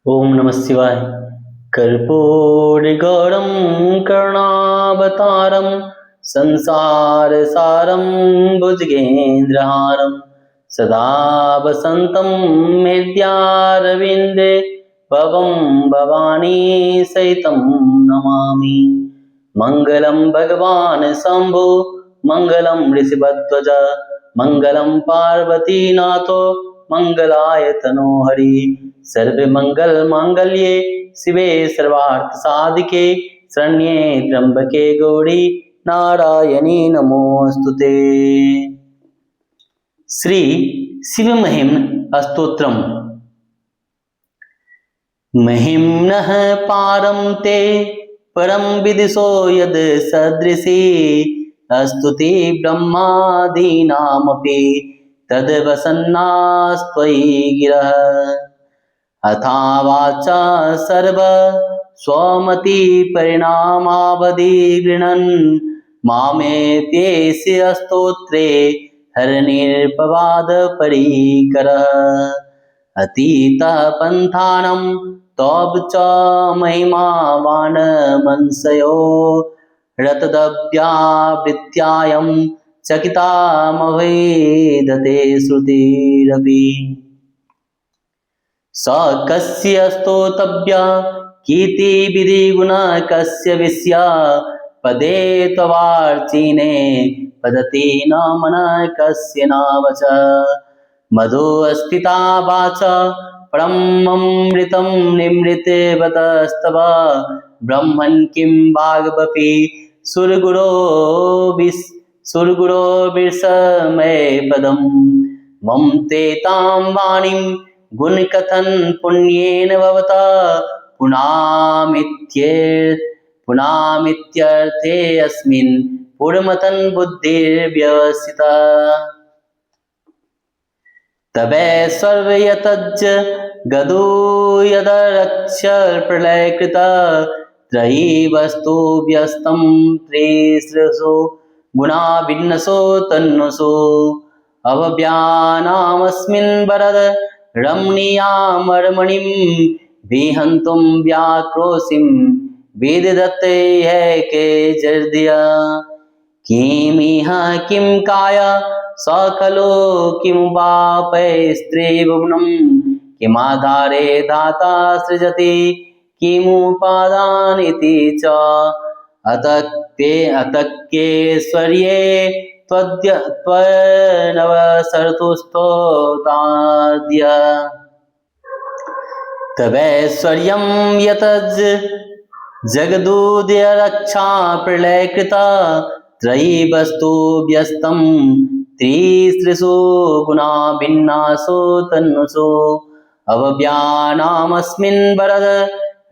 ओम नमः शिवाय। कर्पूरगौरं करुणावतारं संसारसारं भुजगेन्द्रहारं सदा वसन्तं हृदयारविन्दे भवं भवानी सहितं नमामि। मङ्गलं भगवान् शम्भो मङ्गलं ऋषभध्वज मङ्गलं पार्वतीनाथो मङ्गलाय तनो हरि। सर्वमंगल मांगल्ये शिवे सर्वार्थ साधिके शरण्ये त्र्यंबके गौरी नारायणी नमोस्तुते। श्री शिव महिम स्तोत्रम। महिम्नः पारं ते परं विदिशो यद सदृशी स्तुति ब्रह्मादीनामपि तद्वसन्नास्त्वयि गिरः। अथा वाचा सर्व स्वमति परिणामावधि गृह्णन् मामेत्यस्य स्तोत्रे हरनिर्पवाद परिकरः। अतीतः पंथानं तौब च महिमावान मनसयो रतदव्यावृत्यायं चकितामवेदते श्रुतिरपि। स कस्य स्तोतव्या कीर्ति विधि गुण कस्य विस्या पदे त्वार्चिने पदति न मन कस्य न वच। मधु स्थिता वाच परममृतं निमृतवतस्तव ब्रह्मन् किं वाग्वपि सुरगुरो विस्मये पदम्। मम ते तां वाणीं गुणकथन पुण्येन भवता पुनामित्यर्थे अस्मिन् पुरमतन बुद्धिर्व्यवसिता। तवैश्वर्यतज्ज गदो यदरक्षर प्रलयकृता त्रयी वस्तु व्यस्तं त्रिसृसो गुणा भिन्नसो तन्नुसो अभव्यानामस्मिन् वरद रमणीयामरमणिं विहन्तुं व्याक्रोशिं विदधते है के जर्दिया। किमिह किं काया सकलो किं वापैस्त्रिभुवनं किमाधारे धाता सृजति किमुपादानिति च। अतक्येश्वर्ये त्वनवसर्तुस्तोताद्य। तवैश्वर्यं यतज जगदुदयरक्षा प्रलयकृता त्रयी वस्तु व्यस्तं त्रिसृसु गुणा भिन्नासु तन्नुसु अभव्यानामस्मिन् वरद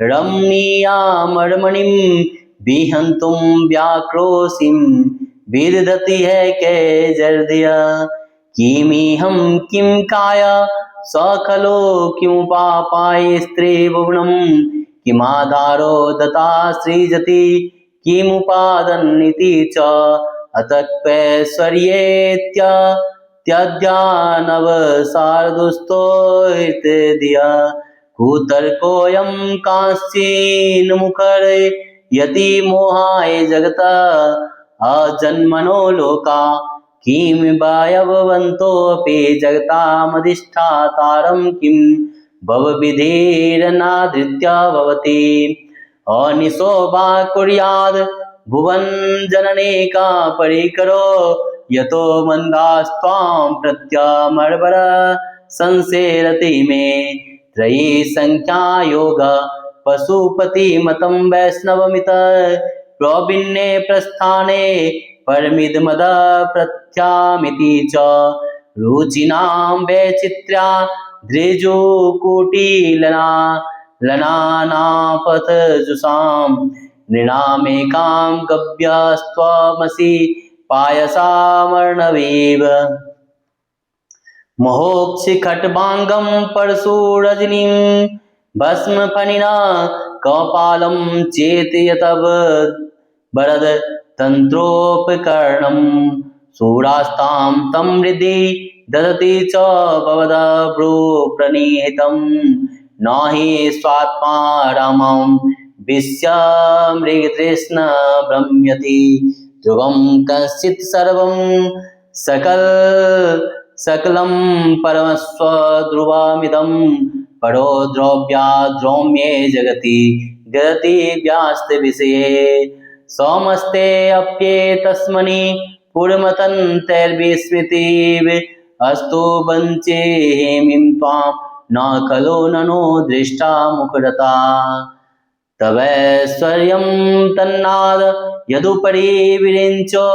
रमणीयामरमणिं विहन्तुं व्याक्रोशिं विदधति है के जर्दिया। किमिहं किं काया सकलो किमुपापाय स्त्रीभुवनं किमाधारो दता सृजति किमुपादन्निति च। अतक्वैश्वर्येत्याद्यानवसारदुस्तो कुतर्कोऽयं कांश्चिन्मुखरे यति मोहाय जगता अजन्मनो लोका किं वायवन्तोऽपि जगतामधिष्ठातारं किं भवविधिरनादृत्य भवति। अनिशो वा कुर्याद् भुवन जननेका परिकरो यतो मन्दास्त्वां प्रत्यामर्वर संसेरति मे। त्रयी संख्या योग पशुपति मतं वैष्णवमित प्रविन्ने प्रस्थाने परमिदमद प्रत्यामिति च। रुचिनां वैचित्र्या दृजुकुटीलनानापथजुषां नृणामेकां गव्यस्त्वमसि पायसामर्णवीव। महोक्षिखट्वाङ्गं परशुरजनीं भस्मफणिना कपालं चेतयतव वरद तन्त्रोपकरणं शूरास्तां तं हृदि ददति च भवदभ्रू प्रणीतं न हि स्वात्मा रामं विश्य मृगतृष्ण भ्रम्यति ध्रुवं कश्चित् सर्वं सकलं परमस्व ध्रुवमिदं परो द्रव्ये जगति गति व्यास्त विषये सौमस्ते अप्येतस्मनि पूर्वमतन्तैर्विस्मृतिः अस्तु वञ्चे हेमिं त्वां न खलो ननो दृष्टा मुखरता तवैश्वर्यं तन्नाद यदुपरि विरिञ्चो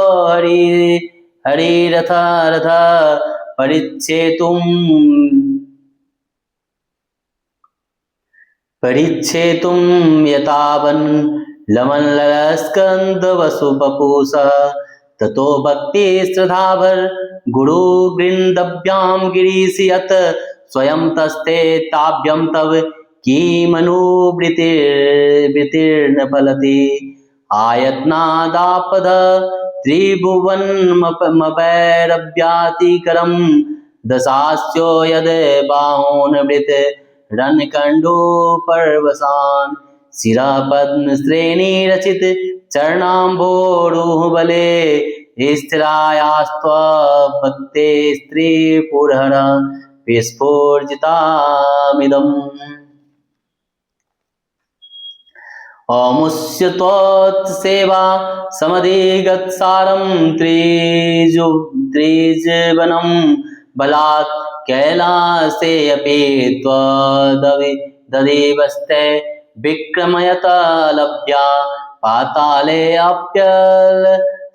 हरिरथ रथ परिच्छेतुं यतावन् लमल्लस्कन्दवसुपपूषः ततो भक्ति श्रद्धाभर गुरु वृन्दभ्यां गिरीश यत् स्वयं तस्ते ताभ्यं तव किमनुवृत्तिर्न फलति आयत्नादापद त्रिभुवनमपैरव्यातिकरं दशास्यो यद् बाहुनवृत रणकण्डो पर्वसान् शिरपद्मश्रेणीरचित चरणाम्भोरुहबले स्थिरायास्त्वभक्ते स्त्रीपुरहर विस्फोर्जितामिदम् अमुष्य त्वत्सेवा समधिगत्सारं त्रिजवनं बलात् कैलासेऽपि त्वददेवस्ते विक्रमयत लभ्या पातालेऽप्यल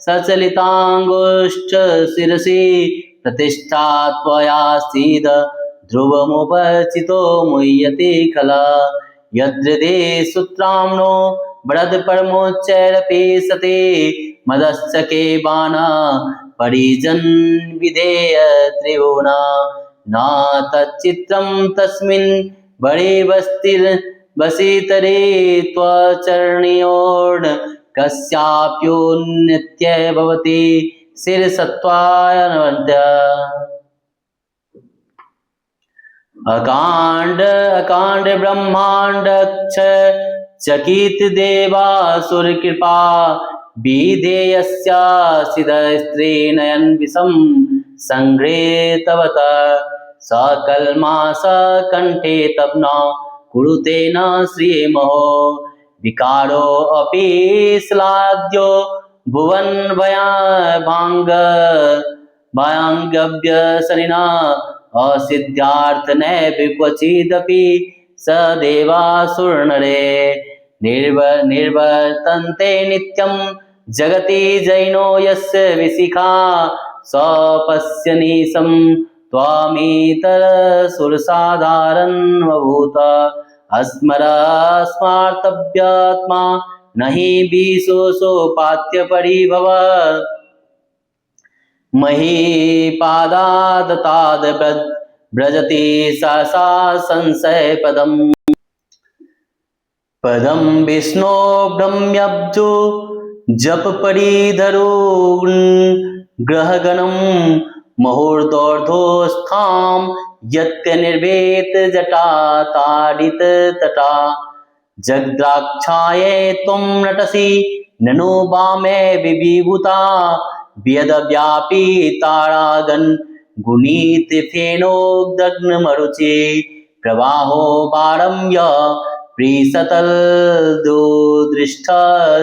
सचलिताङ्गुष्ठ शिरसि प्रतिष्ठा त्वया सीद ध्रुवमुपचितो मुह्यति खला यद्रदे सूत्राम्नो बृहद् परमोच्चैरपि सति मदश्चके बाणा परिजन विधेय त्रिभुवना न तच्चित्रं तस्मिन् बड़े बसितरे त्वचरणयोर्न कस्याप्योन्नत्य भवति शिरसत्वायनवन्त्य अकांड ब्रह्मांड चकित देवासुर कृपा विधेयस्या सिद्ध स्त्री नयन विषम संग्रहितवत सकलमास कंठे तब न कुरुते न श्रीमहो विकारो अपि श्लाघ्यो भुवन भयांगव्यसनिना असिद्ध्यार्थ नैविक्वचिदपि स देवासुरनरे निर्वर्तन्ते नित्यं जगति जैनो यस्य विशिखा सपश्यनीशं त्वामितरसुरसाधारणमभूत अस्मरस्मार्तव्यात्मा न हि विशोषोपात्यपरिभव महीपादादताद व्रजति सहसा संशय पदम विष्णो ब्रह्म्यब्जो जप परिधरो ग्रहगणं मुहूर्तोर्ध्वस्थां यत्य निर्वेत जटा ताडित तटा जगद्राक्षाये त्वं नटसि ननु वामे विविभूता व्यदव्यापी तारागण गुणीत फेनोदग्नमरुचि प्रवाहो पारम्य प्रीसतल दुदृष्ट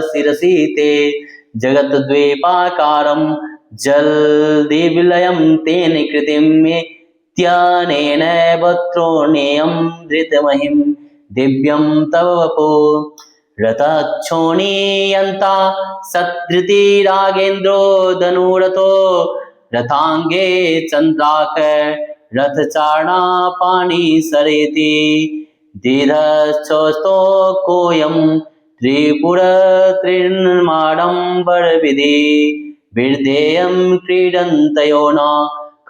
शिरसि ते जगद्द्वीपाकारं जलदिविलयं तेन कृतिमेत्यनेनैव त्रोणेयं धृतमहिं दिव्यं तव वपो रथक्षोणीयन्ता सद्धृतिरागेन्द्रो धनुरथो रथांगे चन्द्राक रथचारणा पाणिसरेति दीर्घश्चोस्तो कोऽयं त्रिपुरत्रिर्माडम्बरविधि विर्धेयं क्रीडन्तयो न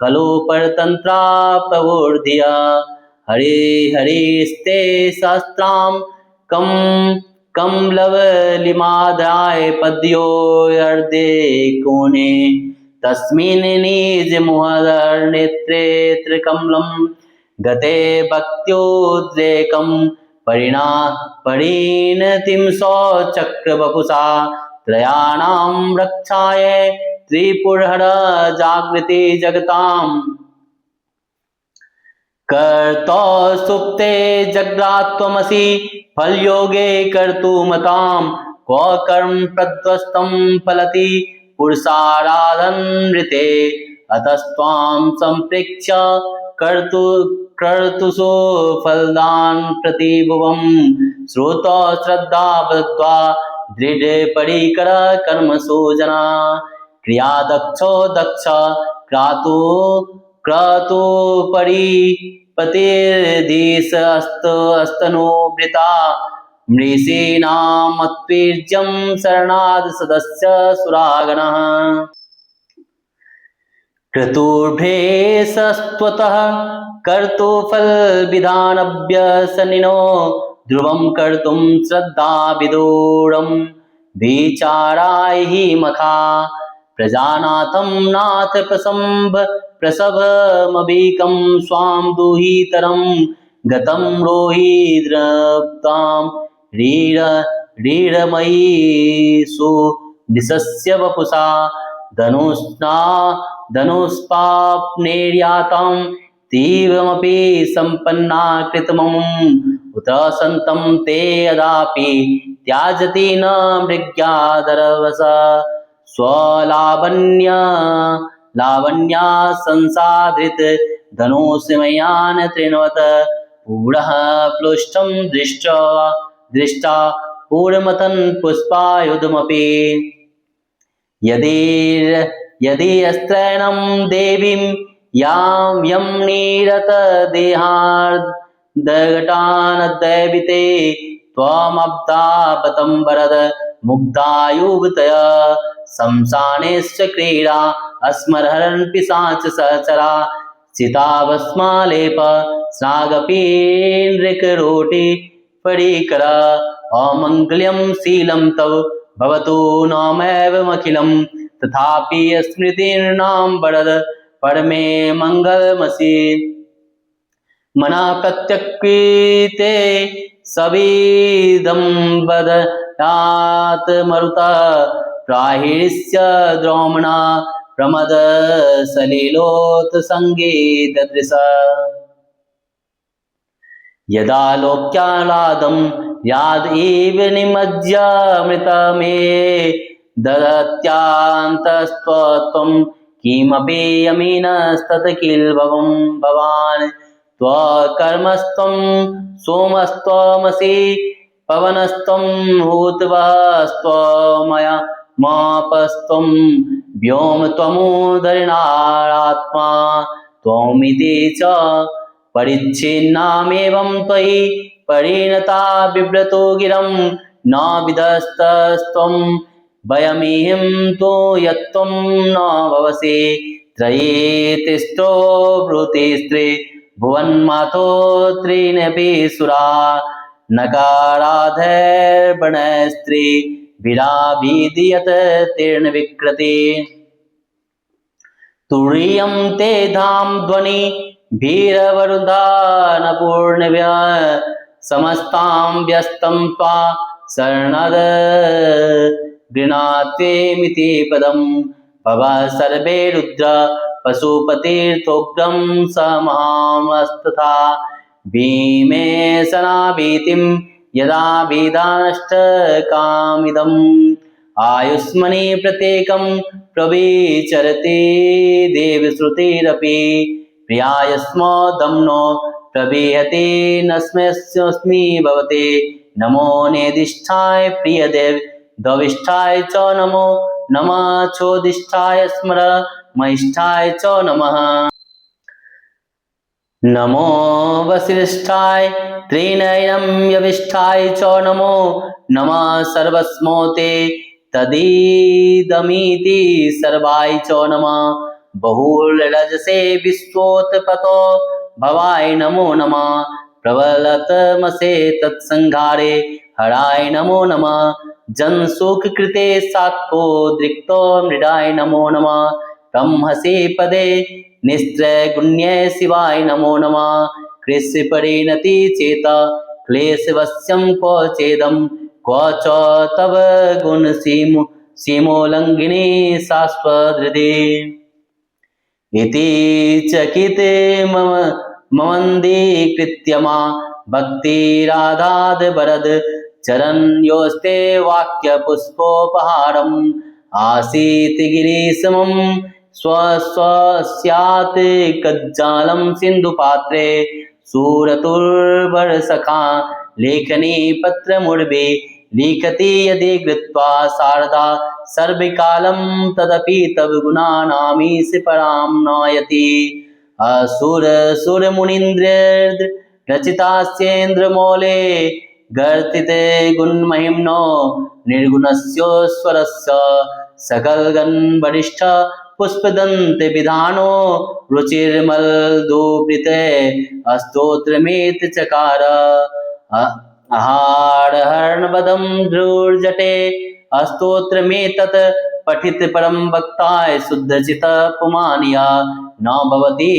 खलु परतन्त्रा प्रवोर्धिया हरे हरिस्ते सहस्रां कमलवलिमादाय पद्योऽर्धे कोणे तस्मिन् निजमुहदर्नेत्रे त्रिकमलं गते भक्त्योद्रेकं परिणतिं सचक्रवपुषा त्रयाणां रक्षाय त्रिपुरहर जागृति जगताम् कर्तो सुप्ते जग्रात्वमसि फलयोगे कर्तुमतां क्व कर्म प्रध्वस्तं फलति पुरुषाराधनृते अतस्त्वां सम्प्रेक्ष्य कर्तुषु फलदान प्रतिभुवं श्रुतो श्रद्धा बद्ध्वा दृढपरिकर कर्मसु जना क्रियादक्षो दक्ष क्रतु परिपतिर्दिश अस्तनोवृता मृषीणामत्वीर्यं शरणाद् सदस्य सुरागणः क्रतुर्भेषस्त्वतः कर्तुफलविधानभ्यसनिनो ध्रुवं कर्तुं श्रद्धाविदूढं विचाराय हि मखा प्रजानाथं नाथ प्रसभमभिकं स्वां दुहितरं गतं रोहिद्रप्तां रीडमयीषु दिशस्य वपुषा धनुष्पाप्नेर्यातां तीव्रमपि सम्पन्ना कृतमम् उत सन्तं ते यदापि त्याजति न मृग्यादरवस लावण्या संसाधृत धनुषमयान तृणवत पूर्णः प्लुष्टं दृष्टा पूर्णमतन् पुष्पायुधमपि यदि अस्त्रैणं देवीं यं नीरत देहार्दघटानदैविते त्वमब्दापतं वरद मुग्धायुवतया शमशानेश्च क्रीडा अस्मरहरन् पिशाच सहचरा चिताभस्मालेप स्नागपीनृकरोटि परीकर अमङ्गल्यं शीलं तव भवतु नामैवमखिलं तथापि स्मृतिर्नाम वरद परमे मङ्गलमसि मना प्रत्यक्रीते सविदं वदयात् मरुता प्राहिष्य द्रोमणा प्रमद सलिलोत संगीतदृश यदा लोक्यालादं याद इव निमज्य मृतमे ददत्यान्तस्त्वं किमपि यमिनस्तत् किल भवान् त्वकर्मस्त्वं सोमस्त्वमसि पवनस्त्वं हूतवस्त्वमया मापस्त्वं व्योम त्वमुदरणात्मा त्वमिति च परिच्छिन्नामेवं त्वयि परिणता बिभ्रतो गिरं न विदस्तस्त्वं वयमिहं तु यत्त्वं न भवसि त्रये तिष्ठो ब्रूतिस्त्रे भुवन्मातो त्रीनपि सुरा नकाराधैर्बणस्त्री विराभिदीयत तीर्णविकृति तुरीयं ते धाम ध्वनि भीरवरुधानपूर्णव्य समस्तां व्यस्तं त्वा शरणद गृणात्वेमिति पदं भव सर्वे रुद्र पशुपतिर्थोग्रं स महामस्तथा भीमेशनाभीतिं यदा विदानष्टकामिदम् आयुष्मनि प्रत्येकं प्रविचरति देवश्रुतिरपि प्रियाय स्म दम्नो प्रविहति नस्मि भवते नमो नेदिष्ठाय प्रियदेव दविष्ठाय च नमो नमः चोदिष्ठाय स्मर महिष्ठाय च नमः नमो वसिष्ठाय त्रिनयनं यविष्ठाय च नमो नमः सर्वस्मोते तदिदमिति सर्वाय च नमः बहुलरजसे विश्वोत्पतो भवाय नमो नमः प्रबलतमसे तत्संहारे हराय नमो नमः जनसुखकृते सात्को दृक्तो मृडाय नमो नमः तमहसे पदे निस्त्रैगुण्ये शिवाय नमो नमः कृष्य परिणति चेत क्लेशवश्यं क्व चेदं क्व च तव गुण सीमोल्लङ्घिनी शाश्वतहृदि इति चकिते ममन्दीकृत्य मा भक्तिराधाद वरद चरणयोस्ते वाक्यपुष्पोपहारम् आसीत् गिरिसमं स्वस्यात् कज्जालं सिन्धुपात्रे सूरतुर्वरसखा लेखनी पत्रमुर्वे लिखति यदि कृत्वा शारदा सर्वकालं तदपि तव गुणानामीश परां नयति असुरमुनीन्द्र रचितास्येन्द्रमौले गर्तिते गुणमहिम्नो निर्गुणस्योश्वरस्य सकलगणवरिष्ठ पुष्पदन्त विधानो रुचिर्मलदुप्रीते स्तोत्रमेत चकार आहारहरणवदं ध्रुर्जटे स्तोत्रमेतत् पठित परम वक्ताय शुद्धचित पुमानिया न भवति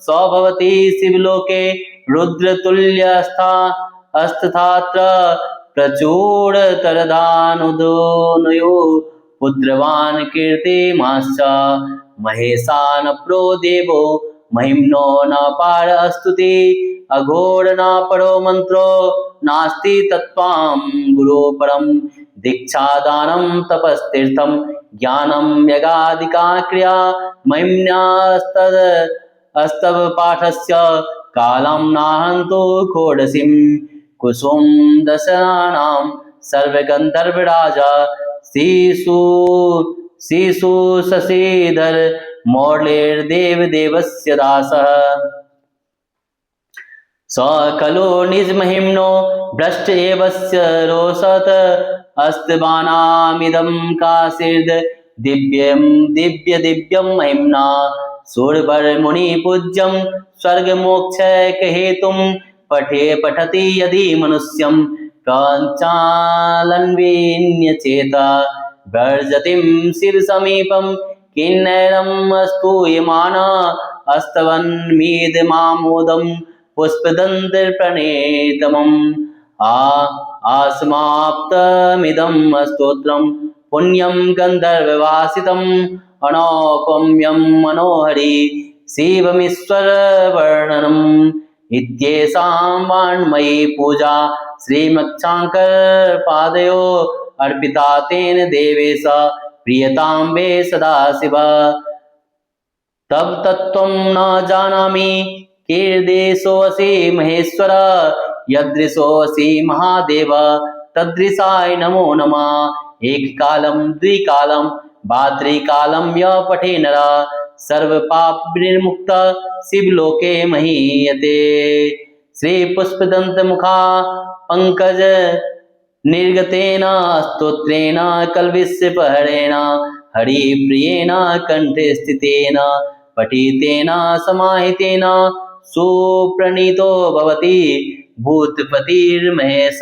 स्वभवति शिवलोके रुद्रतुल्यस्था अस्तथात्र प्रचुरतरदानुदोनयो पुत्रवान् कीर्तिमाश्च महेशान प्रो देवो महिम्नो न पार स्तुति अघोर न परो मंत्रो नास्ति तत्त्वां गुरो परम दीक्षादानं तपस्तीर्थं ज्ञानं यगादिका क्रिया महिम्न्यास्तव पाठस्य कालं नाहन्तु खोडसीं कुसुम दशनानां सर्वगन्धर्वराजा शिशु शशिधर मौर्लेर्देवदेवस्य दासः स खलु निजमहिम्नो भ्रष्ट एवस्य रोषत अस्तबानामिदं काशीर्द दिव्यं महिम्ना सूरवर्मुनिपूज्यं स्वर्गमोक्षैकहेतुं पठति यदि मनुष्यं प्रञ्चालन्विन्यचेत वर्जतिं शिवसमीपं किन्नरम् स्तूयमान अस्तवन्मीदमामोदं पुष्पदन्तप्रणेतमम् आसमाप्तमिदं स्तोत्रं पुण्यं गन्धर्ववासितम् अनौपम्यं मनोहरि शिवमीश्वरवर्णनम् इत्येषां वाङ्मयी पूजा श्रीमच्छाङ्करपादयो अर्पिता तेन देवेश प्रियतां वे सदाशिव तब तत्त्वं न जानामि कीर्देशोऽसि महेश्वर यदृशोऽसि महादेव तदृशाय नमो नमः एककालं द्विकालं वा त्रिकालं य पठे नर सर्वपाप विनिर्मुक्त शिवलोके महीयते श्री पुष्पदंत मुखा पंकज निर्गतेन स्तोत्रेण कल्विषपहरेण हरिप्रियेण कंठे स्थितेन पठितेन समाहितेन सुप्रणीतो भवति भूतपतिर्महेश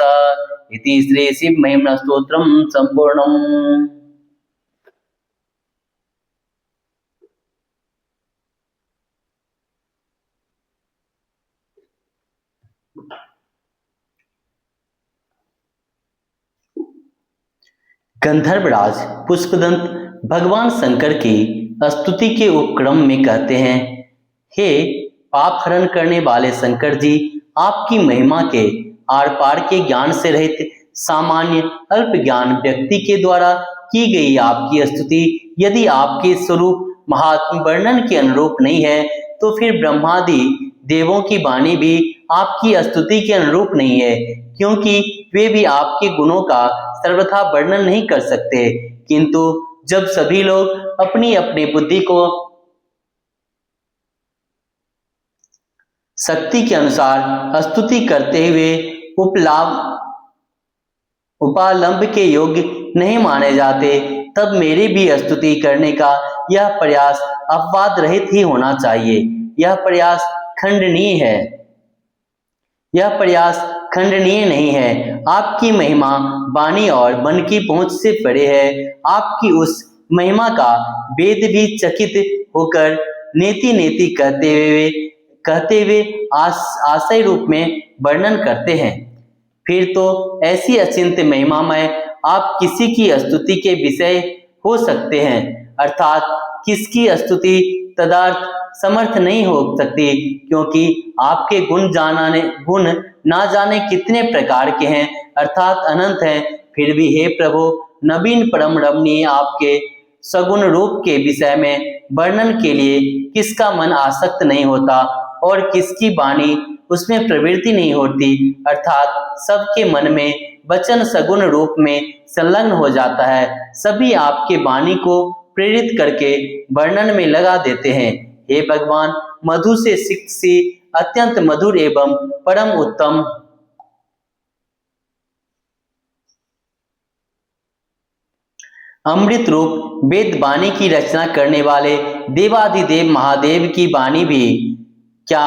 इति श्री शिव महिम्ना स्तोत्रम संपूर्णम्। गंधर्वराज पुष्पदंत भगवान शंकर की स्तुति के उपक्रम में कहते हैं, हे पाप हरण करने वाले शंकर जी, आपकी महिमा के आर पार के ज्ञान से रहित सामान्य अल्प ज्ञान व्यक्ति के द्वारा की गई आपकी स्तुति यदि आपके स्वरूप महात्म वर्णन के अनुरूप नहीं है तो फिर ब्रह्मादि देवों की वाणी भी आपकी स्तुति के अनुरूप नहीं है, क्योंकि वे भी आपके गुणों का सर्वथा वर्णन नहीं कर सकते। किंतु जब सभी लोग अपनी अपनी बुद्धि को शक्ति के अनुसार स्तुति करते हुए उपालंब के योग्य नहीं माने जाते, तब मेरी भी स्तुति करने का यह प्रयास अपवाद रहित ही होना चाहिए। यह प्रयास खंडनीय है, यह प्रयास खंडनीय नहीं है। आपकी महिमा वाणी और मन की पहुंच से परे है। आपकी उस महिमा का वेद भी चकित होकर नेति नेति कहते हुए आशय रूप में वर्णन करते हैं। फिर तो ऐसी अचिंत्य महिमामय आप किसी की स्तुति के विषय हो सकते हैं, अर्थात किसकी स्तुति तदर्थ समर्थ नहीं हो सकती, क्योंकि आपके गुण ना जाने कितने प्रकार के हैं, अर्थात अनंत हैं। फिर भी हे प्रभु, नवीन परम रमणीय आपके सगुण रूप के विषय में वर्णन के लिए किसका मन आसक्त नहीं होता और किसकी वाणी उसमें प्रवृत्ति नहीं होती, अर्थात सबके मन में वचन सगुण रूप में संलग्न हो जाता है। सभी आपके वाणी को प्रेरित करके वर्णन में लगा देते हैं। हे भगवान, मधु से सिक्त सी अत्यंत मधुर एवं परम उत्तम अमृत रूप वेद वाणी की रचना करने वाले देवाधिदेव महादेव की वाणी भी क्या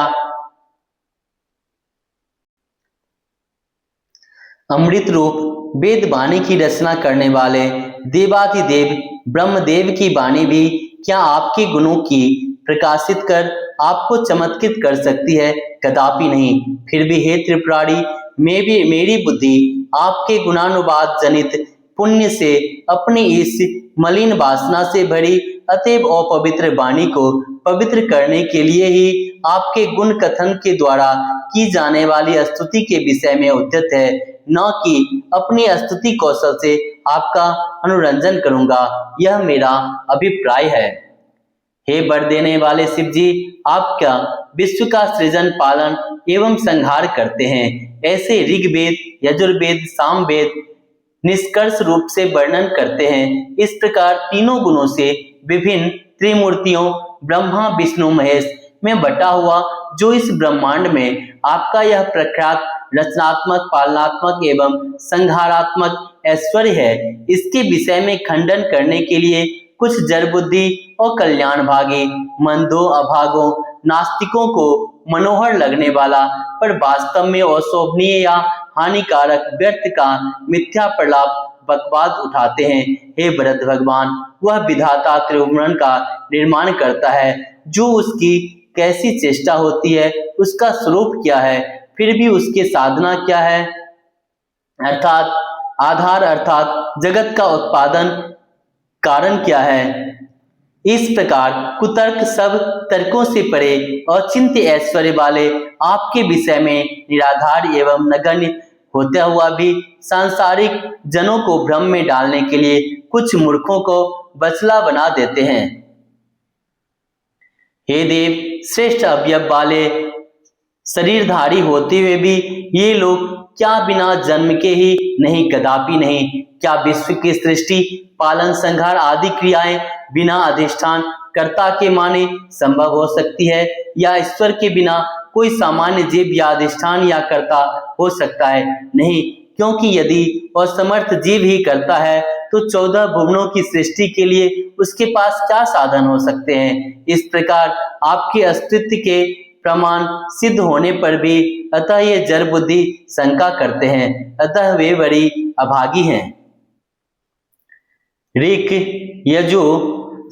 अमृत रूप वेद वाणी की रचना करने वाले देवाधिदेव ब्रह्मदेव की वाणी भी क्या आपके गुणों की प्रकाशित कर आपको चमत्कृत कर सकती है? कदापि नहीं। फिर भी हे त्रिपुरारी, मेरी बुद्धि आपके गुणानुवाद जनित पुण्य से अपनी इस मलिन वासना से भरी अतएव अपवित्र वाणी को पवित्र करने के लिए ही आपके गुण कथन के द्वारा की जाने वाली स्तुति के विषय में उद्यत है, न कि अपनी स्तुति कौशल से आपका अनुरंजन करूंगा। यह मेरा अभिप्राय है। हे वर देने वाले शिव जी, आप क्या विश्व का सृजन पालन एवं संहार करते हैं। ऐसे ऋग्वेद, यजुर्वेद, सामवेद निष्कर्ष रूप से वर्णन करते हैं। इस प्रकार तीनों गुणों से विभिन्न त्रिमूर्तियों ब्रह्मा विष्णु महेश में बटा हुआ जो इस ब्रह्मांड में आपका यह प्रख्यात रचनात्मक, पालनात्मक एवं संहारात्मक ऐश्वर्य है, इसके विषय में खंडन करने के लिए कुछ जड़ बुद्धि और कल्याण भागी मंदों, अभागों, नास्तिकों को मनोहर लगने वाला पर वास्तव में अशोभनीय या हानिकारक व्यर्थ का मिथ्या प्रलाप बकवाद उठाते हैं। हे भरत भगवान, वह विधाता त्रिभुवन का निर्माण करता है, जो उसकी कैसी चेष्टा होती है, उसका स्वरूप क्या है, फिर भी उसके साधना क्या है, अर्थात आधार अर्थात जगत का उत्पादन कारण क्या है। इस प्रकार कुतर्क सब तर्कों से परे अचिंत्य ऐश्वर्य वाले आपके विषय में निराधार एवं नगण्य होता हुआ भी सांसारिक जनों को भ्रम में डालने के लिए कुछ मूर्खों को बचला बना देते हैं। हे देव, श्रेष्ठ अवयव वाले शरीरधारी होते हुए भी ये लोग क्या बिना जन्म के ही नहीं? कदापि नहीं। क्या विश्व की सृष्टि, पालन, संहार आदि क्रियाएं बिना अधिष्ठान कर्ता के माने संभव हो सकती है, या ईश्वर के बिना कोई सामान्य जीव या अधिष्ठान या कर्ता हो सकता है? नहीं, क्योंकि यदि असमर्थ जीव ही करता है तो 14 भुवनों की सृष्टि के लिए उसके पास क्या साधन हो सकते हैं। इस प्रकार आपके अस्तित्व के प्रमाण सिद्ध होने पर भी अतः ये जड़ बुद्धि शंका करते हैं, अतः वे बड़ी अभागी हैं। ऋक, यजु,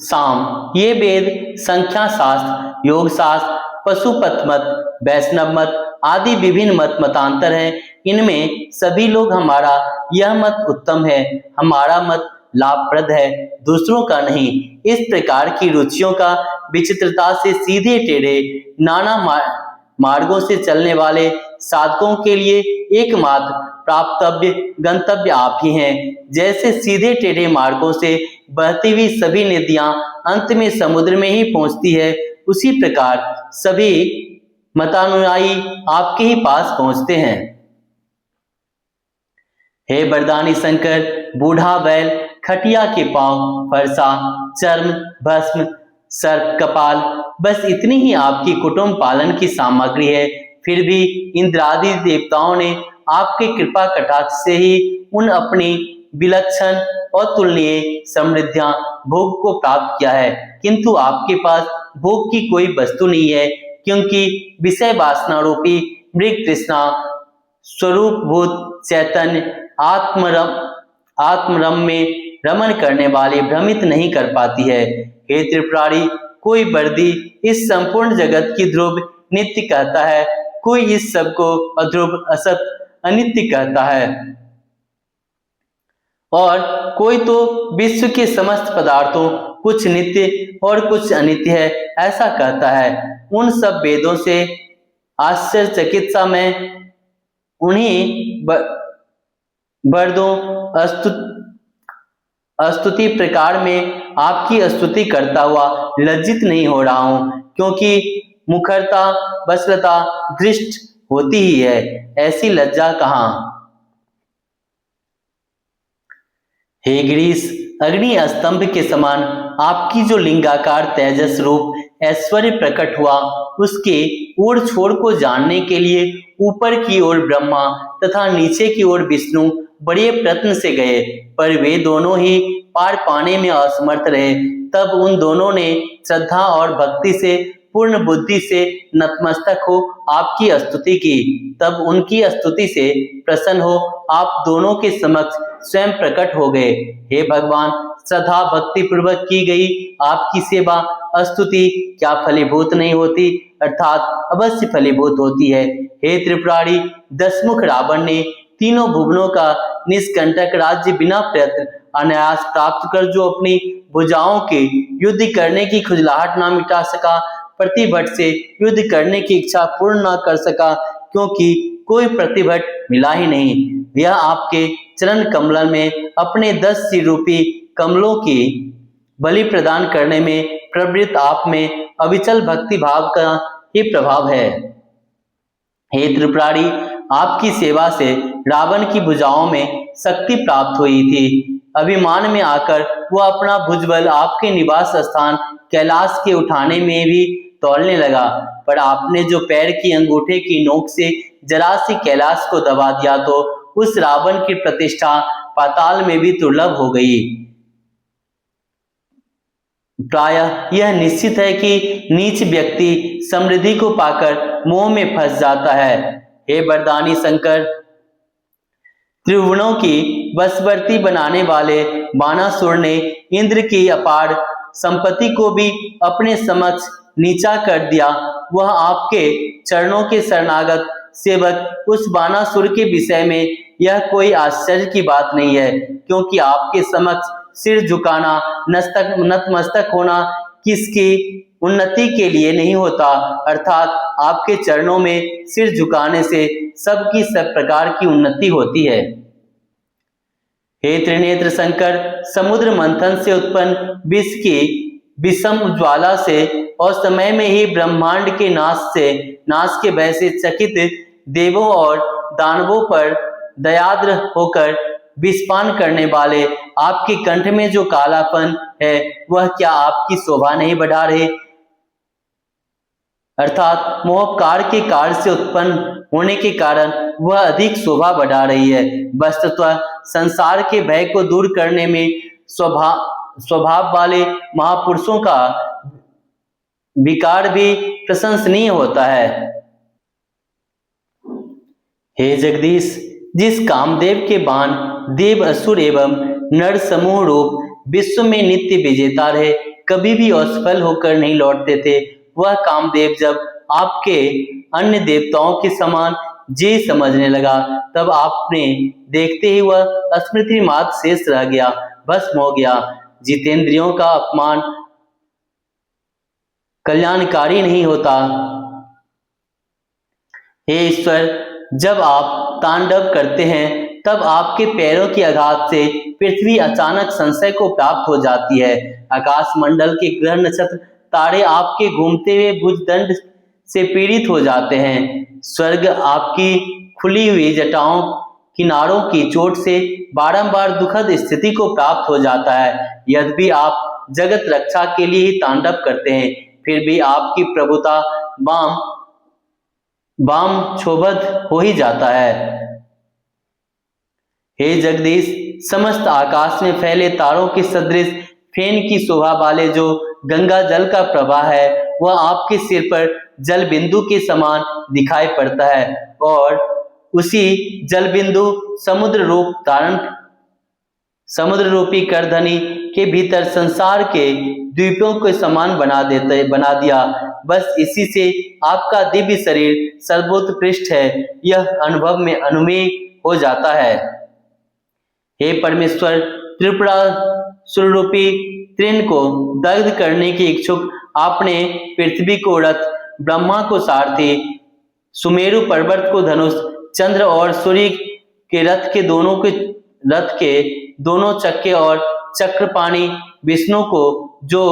साम ये वेद संख्या शास्त्र, योग शास्त्र, पशुपत मत, वैष्णव मत आदि विभिन्न मत मतांतर हैं। इनमें सभी लोग हमारा यह मत उत्तम है, हमारा मत लाभप्रद है, दूसरों का नहीं। इस प्रकार की रुचियों का विचित्रता से सीधे टेढ़े नाना मार्गों से चलने वाले साधकों के लिए एकमात्र प्राप्तव्य गंतव्य आप ही हैं। जैसे सीधे टेढ़े मार्गों से बहती हुई सभी नदियां अंत में समुद्र में ही पहुंचती है, उसी प्रकार सभी मतानुयायी आपके ही पास पहुंचते हैं। हे वरदानी शंकर, बूढ़ा बैल, खटिया के पांव, फरसा, चर्म, भस्म, सर्प कपाल, बस इतनी ही आपकी कुटुंब पालन की सामग्री है। फिर भी इंद्रादि देवताओं ने आपके कृपा कटाक्ष से ही उन अपनी विलक्षण और तुलनीय समृद्धियां भोग को प्राप्त किया है, किंतु आपके पास भोग की कोई वस्तु नहीं है, क्योंकि विषय वासना रूपी मृग तृष्णा स्वरूपभूत चैतन्य आत्मरम में रमन करने वाली भ्रमित नहीं कर पाती है। हे त्रिपुरारी, कोई वर्दी इस संपूर्ण जगत की ध्रुव नित्य कहता है, कोई इस सब को अध्रुव असत अनित्य कहता है, और कोई तो विश्व के समस्त पदार्थों कुछ नित्य और कुछ अनित्य है ऐसा कहता है। उन सब वेदों से आश्चर्यचकित सा मैं उन्हीं बर्दों स्तुति प्रकार में आपकी स्तुति करता हुआ लज्जित नहीं हो रहा हूं, क्योंकि मुखरता वत्सलता दृष्ट होती ही है, ऐसी लज्जा कहां। हे गिरीश, अग्नि स्तंभ के समान आपकी जो लिंगाकार तेजस रूप ऐश्वर्य प्रकट हुआ, उसके ओर छोर को जानने के लिए ऊपर की ओर ब्रह्मा तथा नीचे की ओर विष्णु बड़े प्रयत्न से गए, पर वे दोनों ही पार पाने में असमर्थ रहे। तब उन दोनों ने श्रद्धा और भक्ति से पूर्ण बुद्धि से नतमस्तक हो आपकी स्तुति की। तब उनकी स्तुति से प्रसन्न हो आप दोनों के समक्ष स्वयं प्रकट हो गए। हे भगवान, श्रद्धा भक्ति पूर्वक की गई आपकी सेवा स्तुति क्या फलीभूत नहीं होती, अर्थात अवश्य फलीभूत होती है। हे त्रिपुरारी, दशमुख रावण ने तीनों भुवनों का निष्कंटक राज्य बिना प्रयत्न अनायास प्राप्त कर जो अपनी भुजाओं के युद्ध करने की खुजलाहट ना मिटा सका, प्रतिभट से युद्ध करने की इच्छा पूर्ण ना कर सका, क्योंकि कोई प्रतिभट मिला ही नहीं। यह आपके चरण कमल में अपने 10 सिर रूपी कमलों की बलि प्रदान करने में प्रवृत्त आप में अविचल भक्ति भाव का ही प्रभाव है। हे त्रिपुरारी, आपकी सेवा से रावण की भुजाओं में शक्ति प्राप्त हुई थी। अभिमान में आकर वह अपना भुजबल आपके निवास स्थान कैलाश के उठाने में भी तौलने लगा, पर आपने जो पैर की अंगूठे की नोक से जरा सी कैलाश को दबा दिया, तो उस रावण की प्रतिष्ठा पाताल में भी दुर्लभ हो गई। प्रायः यह निश्चित है कि नीच व्यक्ति समृद्धि को पाकर मोह में फंस जाता है। हे वरदानी शंकर, त्रिभुवनों की वशवर्ती बनाने वाले बानासुर ने इंद्र की अपार संपत्ति को भी अपने समक्ष नीचा कर दिया। वह आपके चरणों के शरणागत सेवक उस बानासुर के विषय में यह कोई आश्चर्य की बात नहीं है, क्योंकि आपके समक्ष सिर झुकाना नतमस्तक होना किसकी उन्नति के लिए नहीं होता, अर्थात आपके चरणों में सिर झुकाने से सबकी सब प्रकार की उन्नति होती है। हे त्रिनेत्र शंकर, समुद्र मंथन से उत्पन्न विष की विषम ज्वाला से और समय में ही ब्रह्मांड के नाश के भय से चकित देवों और दानवों पर दयाद्र होकर विषपान करने वाले आपके कंठ में जो कालापन है, वह क्या आपकी शोभा नहीं बढ़ा रहे, अर्थात मोहपकार के कार्य से उत्पन्न होने के कारण वह अधिक शोभा बढ़ा रही है। वस्तुतः संसार के भय को दूर करने में स्वभाव वाले महापुरुषों का विकार भी प्रशंसनीय होता है। हे जगदीश, जिस कामदेव के बाण देव असुर एवं नर समूह रूप विश्व में नित्य विजेता रहे, कभी भी असफल होकर नहीं लौटते थे, वह कामदेव जब आपके अन्य देवताओं के समान जी समझने लगा, तब आपने देखते ही वह स्मृति मात्र शेष रह गया, भस्म हो गया। जितेंद्रियों का अपमान कल्याणकारी नहीं होता। हे ईश्वर, जब आप तांडव करते हैं तब आपके पैरों के आघात से पृथ्वी अचानक संशय को प्राप्त हो जाती है। आकाश मंडल के ग्रह नक्षत्र तारे आपके घूमते हुए भुजदंड से पीड़ित हो जाते हैं। स्वर्ग आपकी खुली हुई जटाओं किनारों की चोट से बारंबार दुखद स्थिति को प्राप्त हो जाता है। यद्यपि आप जगत रक्षा के लिए ही तांडव करते हैं, फिर भी आपकी प्रभुता बाम क्षोभत हो ही जाता है। हे जगदीश, समस्त आकाश में फैले तारों के सदृश फेन की शोभा वाले जो गंगा जल का प्रवाह है, वह आपके सिर पर जल बिंदु के समान दिखाई पड़ता है, और उसी जल बिंदु समुद्र रूपी करधनी के भीतर संसार के द्वीपों के समान बना दिया। बस इसी से आपका दिव्य शरीर सर्वोत्कृष्ट है, यह अनुभव में अनुमेय हो जाता है। हे परमेश्वर, त्रिपुरासुर रूपी तृण को दग्ध करने की इच्छुक आपने पृथ्वी को रथ, ब्रह्मा को सारथी, सुमेरु पर्वत को धनुष, चंद्र और सूर्य के रथ के दोनों चक्के और चक्रपाणी विष्णु को जो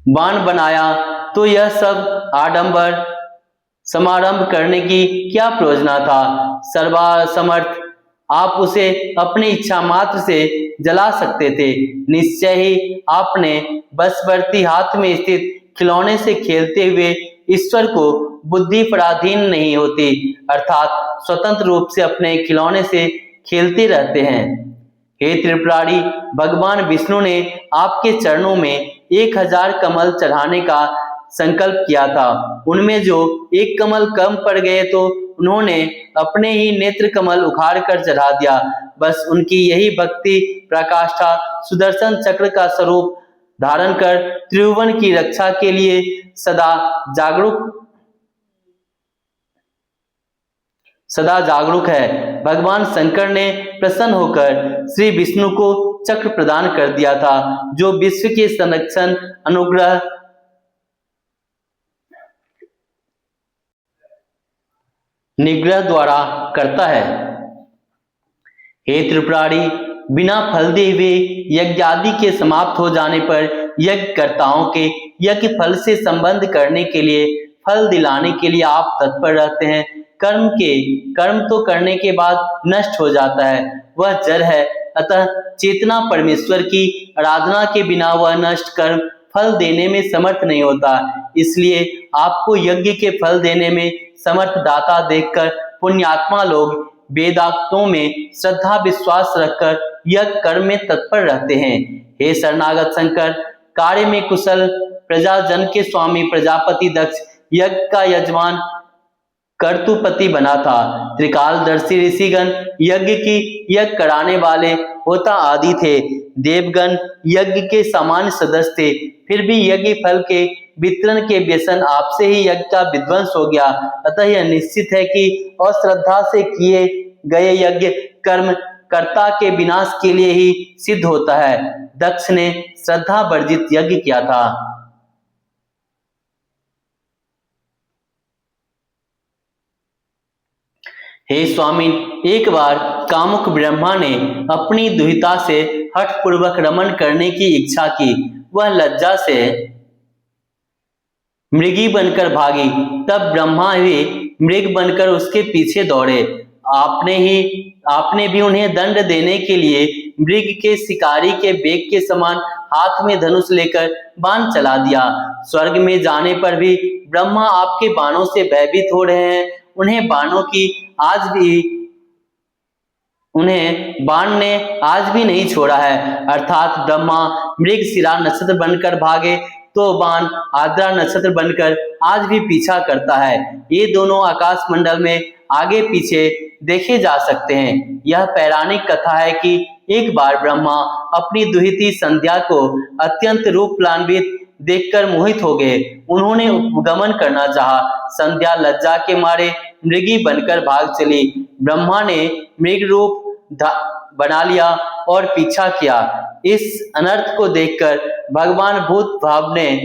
बाण बनाया, तो यह सब आडंबर समारंभ करने की क्या प्रयोजन था? सर्वसमर्थ आप उसे अपनी इच्छा मात्र से जला सकते थे। निश्चय ही आपने बसवर्ती हाथ में स्थित खिलौने से खेलते हुए ईश्वर को बुद्धि पराधीन नहीं होती, अर्थात स्वतंत्र रूप से अपने खिलौने से खेलते रहते हैं। हे त्रिपुरारी, भगवान विष्णु ने आपके चरणों में 1000 कमल चढ़ाने का संकल्प किया था। उनमें जो एक कमल कम पड़ गए तो उन्होंने अपने ही नेत्र कमल उखाड़ कर चढ़ा दिया। बस उनकी यही भक्ति प्रकाष्ठा सुदर्शन चक्र का स्वरूप धारण कर त्रिभुवन की रक्षा के लिए सदा जागरूक है। भगवान शंकर ने प्रसन्न होकर श्री विष्णु को चक्र प्रदान कर दिया था, जो विश्व के संरक्षण अनुग्रह निग्रह द्वारा करता है। हे त्रिपुरारी, बिना फल दिए हुए यज्ञ आदि के समाप्त हो जाने पर यज्ञकर्ताओं के यज्ञ फल से संबंध करने के लिए, फल दिलाने के लिए आप तत्पर रहते हैं। कर्म तो करने के बाद नष्ट हो जाता है, वह जड़ है, अतः चेतना परमेश्वर की आराधना के बिना वह नष्ट कर्म फल देने में समर्थ नहीं होता। इसलिए आपको यज्ञ के फल देने में समर्थ दाता देखकर पुण्यात्मा लोग वेदांतों में श्रद्धा विश्वास रखकर यज्ञ कर्म में तत्पर रहते हैं। हे शरणागत शंकर, कार्य में कुशल प्रजाजन के स्वामी प्रजापति दक्ष यज्ञ का यजमान कर्तुपति बना था। त्रिकालदर्शी ऋषिगण यज्ञ कराने वाले होता आदि थे। देवगण यज्ञ के सामान्य सदस्य थे, फिर भी यज्ञ फल के वितरण के व्यसन आपसे ही यज्ञ का विध्वंस हो गया। अतः यह निश्चित है कि अश्रद्धा से किए गए यज्ञ कर्म कर्ता के विनाश के लिए ही सिद्ध होता है। दक्ष ने श्रद्धा वर्जित यज्ञ किया था। हे स्वामी, एक बार कामुक ब्रह्मा ने अपनी दुहिता से हठपूर्वक रमण करने की इच्छा की। वह लज्जा से मृगी बनकर भागी। तब ब्रह्मा भी मृग बनकर उसके पीछे दौड़े। आपने भी उन्हें दंड देने के लिए मृग के शिकारी के बेग के समान हाथ में धनुष लेकर बाण चला दिया। स्वर्ग में जाने पर भी ब्रह्मा आपके बाणों से भयभीत हो रहे हैं। उन्हें बाण ने आज भी नहीं छोड़ा है। अर्थात ब्रह्मा मृगशिरा नक्षत्र बनकर भागे तो बाण आर्द्रा नक्षत्र बनकर आज भी पीछा करता है। ये दोनों आकाश मंडल में आगे पीछे देखे जा सकते हैं। यह पौराणिक कथा है कि एक बार ब्रह्मा अपनी दुहिती संध्या को अत्यंत रूपलान्वित देखकर मोहित हो गए। उन्होंने उपगमन करना चाहा। संध्या लज्जा के मारे मृगी बनकर भाग चली। ब्रह्मा ने मृग रूप बना लिया और पीछा किया। इस अनर्थ को देखकर भगवान भूत भाव ने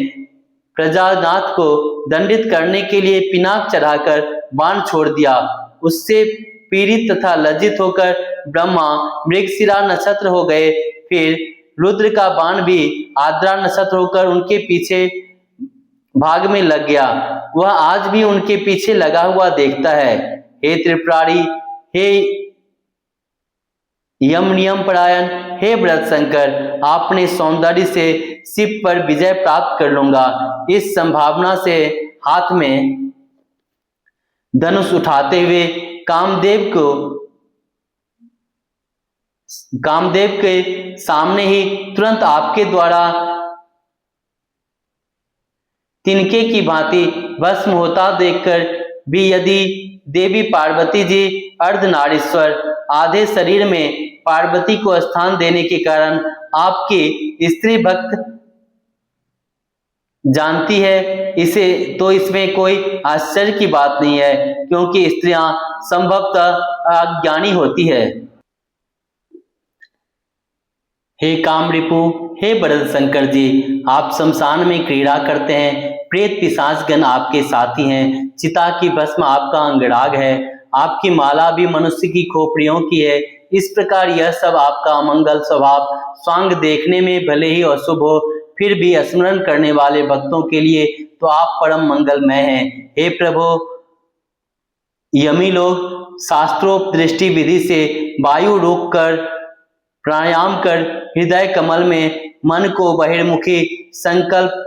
प्रजानाथ को दंडित करने के लिए पिनाक चढ़ाकर बाण छोड़ दिया। उससे पीड़ित तथा लज्जित होकर ब्रह्मा मृगशिरा नक्षत्र हो गए। फिर रुद्र का बाण भी आर्द्रा नक्षत्र होकर उनके पीछे भाग में लग गया। वह आज भी उनके पीछे लगा हुआ देखता है। हे त्रिपुरारी, हे यम नियम परायण, हे व्रत शंकर, आपने सौंदर्य से शिव पर विजय प्राप्त कर लूंगा। इस संभावना से हाथ में धनुष उठाते हुए कामदेव के सामने ही तुरंत आपके द्वारा तिनके की भांति भस्म होता देखकर भी यदि देवी पार्वती जी अर्धनारीश्वर आधे शरीर में पार्वती को स्थान देने के कारण आपकी स्त्री भक्त जानती है, इसमें कोई आश्चर्य की बात नहीं है, क्योंकि स्त्रियां संभवतः अज्ञानी होती है। हे कामरिपु, हे बरद शंकर जी, आप शमशान में क्रीड़ा करते हैं, प्रेत पिशाचगण आपके साथी हैं, चिता की भस्म आपका अंगराग है, आपकी माला भी मनुष्य की खोपड़ियों की है। इस प्रकार यह सब आपका अमंगल स्वभाव स्वांग देखने में भले ही अशुभ हो, फिर भी स्मरण करने वाले भक्तों के लिए तो आप परम मंगलमय हैं। हे प्रभु, यमी लोग शास्त्रोपदृष्टि विधि से वायु रोक कर प्राणायाम कर हृदय कमल में मन को बहिर्मुखी संकल्प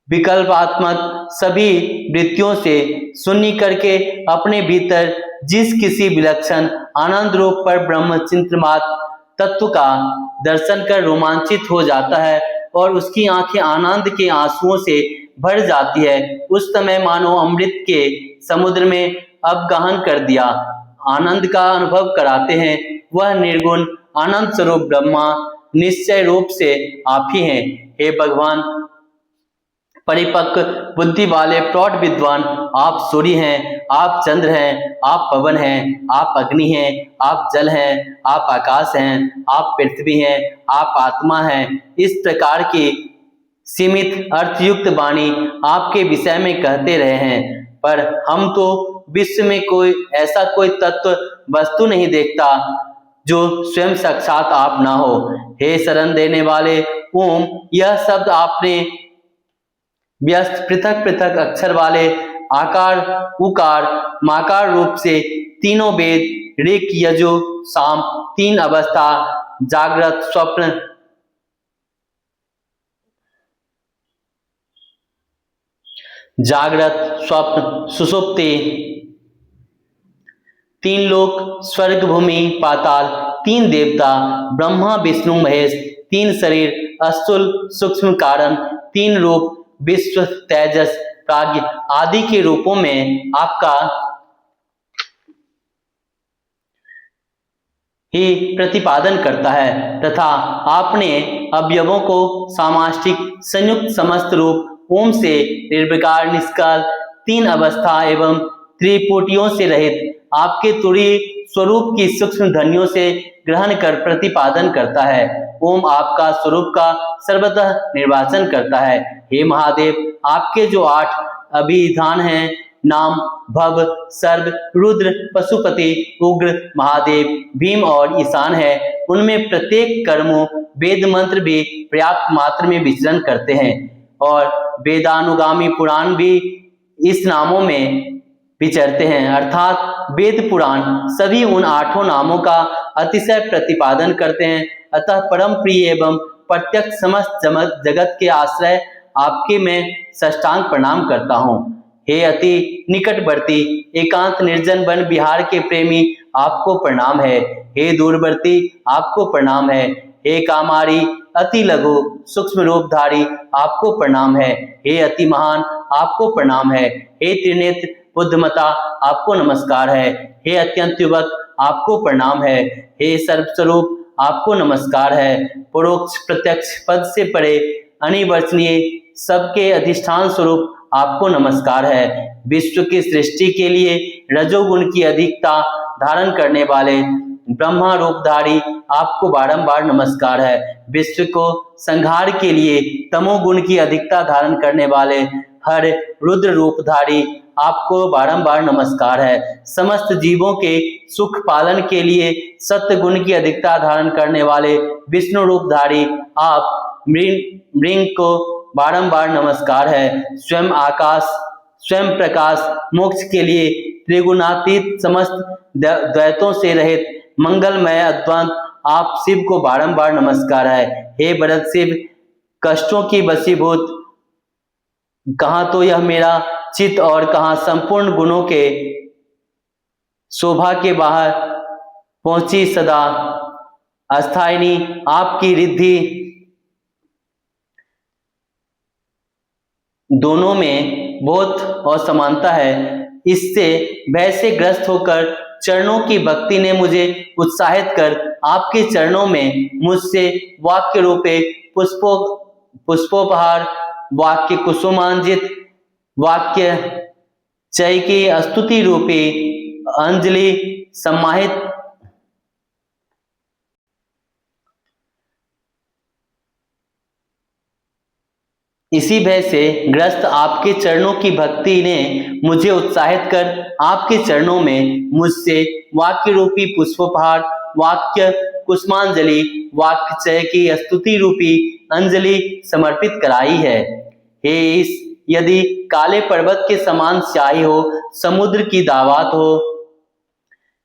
विकल्पात्मक सभी वृत्तियों से शून्य करके अपने भीतर जिस किसी विलक्षण आनंद रूप पर ब्रह्म चिंतनमात्र तत्व का दर्शन कर रोमांचित हो जाता है और उसकी आंखें आनंद के आंसुओं से भर जाती है, उस समय मानो अमृत के समुद्र में अब गहन कर दिया आनंद का अनुभव कराते हैं। वह निर्गुण आनंद स्वरूप ब्रह्मा निश्चय रूप से आप ही हैं। हे भगवान, परिपक्व बुद्धि वाले प्रौढ़ विद्वान, आप सूर्य हैं, आप चंद्र हैं, आप पवन हैं, आप अग्नि हैं, आप जल हैं, आप आकाश हैं, आप पृथ्वी हैं, आप आत्मा हैं। इस प्रकार की सीमित अर्थयुक्त वाणी आपके विषय में कहते रहे हैं, पर हम तो विश्व में ऐसा कोई तत्व वस्तु नहीं देखता जो स्वयं साक्षात आप ना हो। हे शरण देने वाले ओम, यह शब्द आपने व्यस्त पृथक पृथक अक्षर वाले आकार उकार माकार रूप से तीनों वेद ऋक यजु साम तीन अवस्था जागृत स्वप्न सुषुप्ति तीन लोक स्वर्ग भूमि पाताल तीन देवता ब्रह्मा विष्णु महेश तीन शरीर स्थूल सूक्ष्म कारण तीन रूप विश्व तेजस प्राज्ञ आदि के रूपों में आपका ही प्रतिपादन करता है तथा आपने अवयवों को सामाष्टिक संयुक्त समस्त रूप ओम से निर्विकार निष्काल तीन अवस्था एवं त्रिपुटियों से रहित आपके तुरीय स्वरूप की सूक्ष्म ध्वनियों से ग्रहण कर प्रतिपादन करता है। ओम आपका स्वरूप का सर्वतः निर्वाचन करता है। हे महादेव, आपके जो 8 अभिधान हैं, नाम भव सर्व रुद्र पशुपति उग्र महादेव भीम और ईशान है, उनमें प्रत्येक कर्मों वेद मंत्र भी पर्याप्त मात्रा में विचरण करते हैं और वेदानुगामी पुराण भी इस नामों में विचरते हैं, अर्थात वेद पुराण सभी उन 8 नामों का अतिशय प्रतिपादन करते हैं। अतः परम प्रिय एवं प्रत्यक्ष समस्त जगत के आश्रय आपके मैं साष्टांग प्रणाम करता हूँ। हे अति निकटवर्ती एकांत निर्जन वन बिहार के प्रेमी, आपको प्रणाम है। हे दूरवर्ती, आपको प्रणाम है। हे कामारी अति लघु सूक्ष्म रूपधारी, आपको प्रणाम है। हे अति महान, आपको प्रणाम है। हे त्रिनेत्र बुद्धमता, आपको नमस्कार है। हे अत्यंत युवक, आपको प्रणाम है। हे सर्वस्वरूप, आपको नमस्कार है। परोक्ष प्रत्यक्ष पद से परे अनिवर्चनीय सबके अधिष्ठान स्वरूप आपको नमस्कार है। विश्व की सृष्टि के लिए रजोगुण की अधिकता धारण करने वाले ब्रह्मा रूपधारी, आपको बारंबार नमस्कार है। विश्व को संहार के लिए तमोगुण की अधिकता धारण करने वाले हर रुद्र रूपधारी, आपको बारंबार नमस्कार है। समस्त जीवों के सुख पालन के लिए सत्य गुण की अधिकता धारण करने वाले विष्णु रूपधारी, आप मृंग को बारंबार नमस्कार है। स्वयं आकाश स्वयं प्रकाश मोक्ष के लिए त्रिगुणातीत समस्त द्वैतों से रहित मंगलमय अद्वैत, आप शिव को बारंबार नमस्कार है। हे भरत शिव, कष्टों की वशीभूत, कहाँ तो यह मेरा चित्त और कहाँ संपूर्ण गुणों के शोभा के बाहर पहुंची सदा अस्थायिनी आपकी रिद्धि, दोनों में बहुत असमानता है। इससे भय से ग्रस्त होकर चरणों की भक्ति ने मुझे उत्साहित कर आपके चरणों में मुझसे वाक्य रूपे पुष्पोपहार, वाक्य कुसुमांजित, वाक्य चय की स्तुति रूपी अंजलि समाहित इसी भय से ग्रस्त आपके चरणों की भक्ति ने मुझे उत्साहित कर आपके चरणों में मुझसे वाक्य रूपी पुष्पोपहार, वाक्य कुसुमांजलि, वाक्य चय की स्तुति रूपी अंजलि समर्पित कराई है। हे इस यदि काले पर्वत के समान स्याही हो, समुद्र की दावत हो,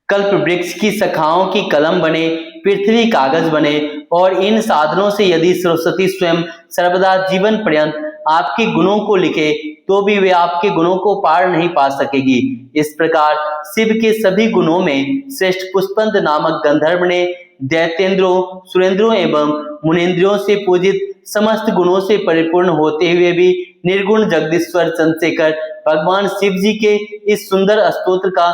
कल्प वृक्ष की शाखाओं की कलम बने, पृथ्वी कागज बने, और इन साधनों से यदि सरस्वती स्वयं सर्वदा जीवन पर्यंत आपके गुणों को लिखे तो भी वे आपके गुणों को पार नहीं पा सकेगी। इस प्रकार शिव के सभी गुणों में श्रेष्ठ पुष्पंद नामक गंधर्व ने दैत्येंद्रों, सुरेंद्रों एवं मुनेन्द्रियों से पूजित समस्त गुणों से परिपूर्ण होते हुए भी निर्गुण जगदीश्वर चंद्रशेखर भगवान शिव जी के इस सुंदर स्तोत्र का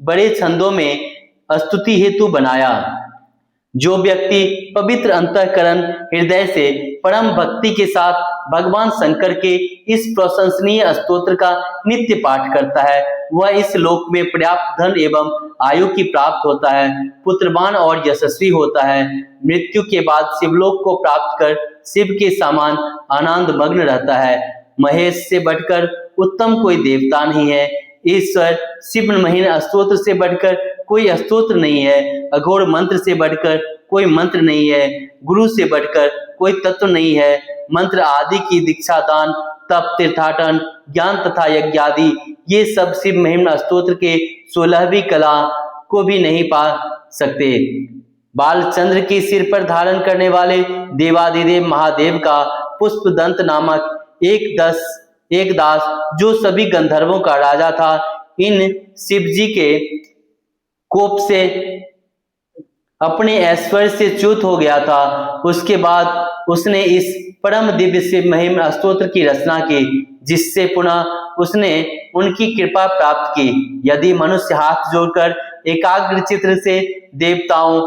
बड़े छंदों में स्तुति हेतु बनाया। जो व्यक्ति पवित्र अंतःकरण हृदय से परम भक्ति के साथ भगवान शंकर के इस प्रशंसनीय स्तोत्र का नित्य पाठ करता है, वह इस लोक में पर्याप्त धन एवं आयु की प्राप्त होता है, पुत्रवान और यशस्वी होता है। मृत्यु के बाद शिवलोक को प्राप्त कर शिव के समान आनंद मग्न रहता है। महेश से बढ़कर उत्तम कोई देवता नहीं है। ईश्वर शिव महीन स्तोत्र से बढ़कर कोई स्तोत्र नहीं है। अघोर मंत्र से बढ़कर कोई मंत्र नहीं है। गुरु से बढ़कर कोई तत्व नहीं है। मंत्र आदि की दीक्षा दान, तप, तीर्थाटन, ज्ञान तथा यज्ञ आदि ये सब शिव महिमा स्तोत्र के 16वीं कला को भी नहीं पा सकते। बालचंद्र की सिर पर धारण करने वाले देवादिदेव महादेव का पुष्पदंत नामक एक दास जो सभी गंधर्वों का राजा था, इन शिव जी के कोप से अपने ऐश्वर्य से च्युत हो गया था। उसके बाद उसने इस परम दिव्य शिव महिमा स्तोत्र की रचना की, जिससे पुनः उसने उनकी कृपा प्राप्त की। यदि मनुष्य हाथ जोड़कर एकाग्र चित्र से देवताओं,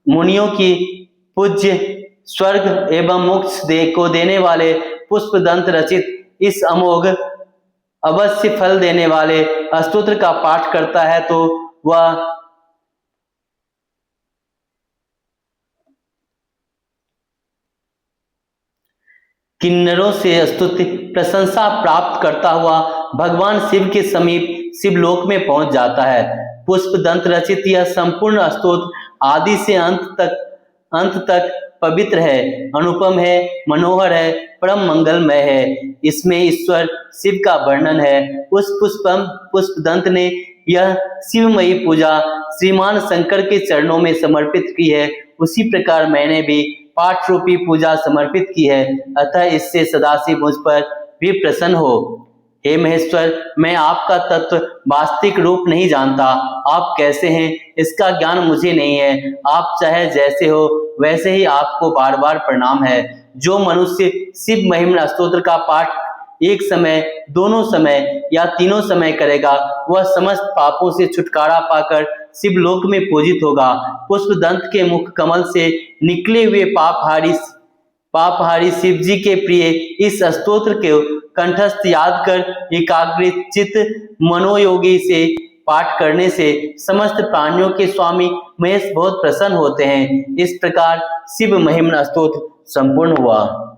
मुनियों की पूज्य स्वर्ग एवं मोक्ष को देने वाले पुष्पदंत रचित इस अमोघ अवश्य फल देने वाले स्तोत्र का पाठ करता है तो वह किन्नरों से स्तुति प्रशंसा प्राप्त करता हुआ भगवान शिव के समीप शिवलोक में पहुंच जाता है। पुष्पदंत रचित यह संपूर्ण स्तोत्र आदि से अंत तक पवित्र है, अनुपम है, मनोहर है, परम मंगलमय है। इसमें ईश्वर शिव का वर्णन है। उस पुष्पदंत ने यह शिवमयी पूजा श्रीमान शंकर के चरणों में समर्पित की है। उसी प्रकार मैंने भी पाठ रूपी पूजा समर्पित की है, अतः इससे सदाशिव मुझ पर भी प्रसन्न हो। हे महेश्वर, मैं आपका तत्व वास्तविक रूप नहीं जानता। आप कैसे हैं इसका ज्ञान मुझे नहीं है। आप चाहे जैसे हो वैसे ही आपको बार बार प्रणाम है। जो मनुष्य शिव महिमा स्तोत्र का पाठ एक समय, दोनों समय या तीनों समय करेगा, वह समस्त पापों से छुटकारा पाकर शिवलोक में पूजित होगा। पुष्पदंत के मुख कमल से निकले हुए पापहारी शिव जी के प्रिय इस स्तोत्र के कंठस्थ याद कर एकाग्रचित मनोयोगी से पाठ करने से समस्त प्राणियों के स्वामी महेश बहुत प्रसन्न होते हैं। इस प्रकार शिव महिमा स्तोत्र संपूर्ण हुआ।